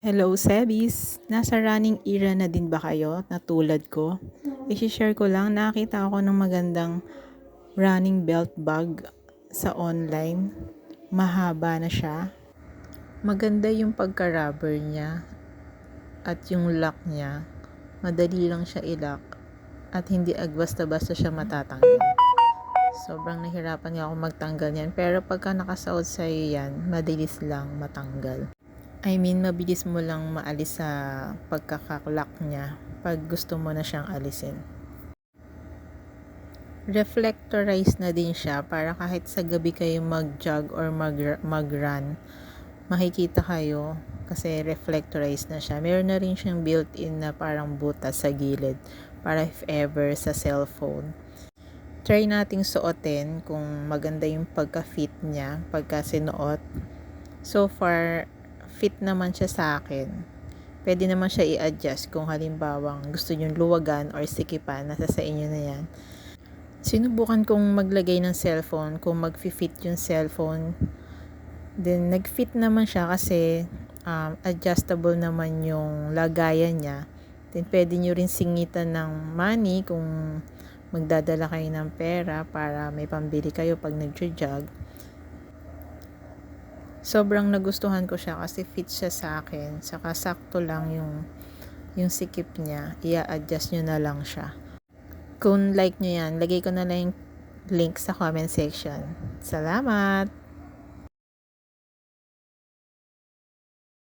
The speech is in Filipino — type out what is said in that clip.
Hello, Sebis! Nasa running era na din ba kayo na tulad ko? I-share ko lang, nakita ako ng magandang running belt bag sa online. Mahaba na siya. Maganda yung pagka-rubber niya at yung lock niya. Madali lang siya i-lock at hindi basta-basta siya matatanggal. Sobrang nahirapan nga ako magtanggal yan, pero pagka nakasuot sa'yo yan, madalis lang matanggal. Mabilis mo lang maalis sa pagkakaklock niya pag gusto mo na siyang alisin. Reflectorized na din siya para kahit sa gabi kayo mag-jog or mag-run, makikita kayo kasi reflectorized na siya. Meron na rin siyang built-in na parang butas sa gilid para if ever sa cellphone. Try nating suotin kung maganda yung pagka-fit niya, pagka sinuot. So far, fit naman siya sa akin. Pwede naman siya i-adjust kung halimbawang gusto nyo luwagan or sikipan, nasa sa inyo na yan. Sinubukan kong maglagay ng cellphone, kung mag-fit yung cellphone. Then, nag-fit naman siya kasi adjustable naman yung lagayan niya. Then, pwede nyo rin singitan ng money kung magdadala kayo ng pera para may pambili kayo pag nag-jog. Sobrang nagustuhan ko siya kasi fit siya sa akin. Saka sakto lang yung sikip niya. I-adjust nyo na lang siya. Kung like nyo yan, lagay ko na lang yung link sa comment section. Salamat!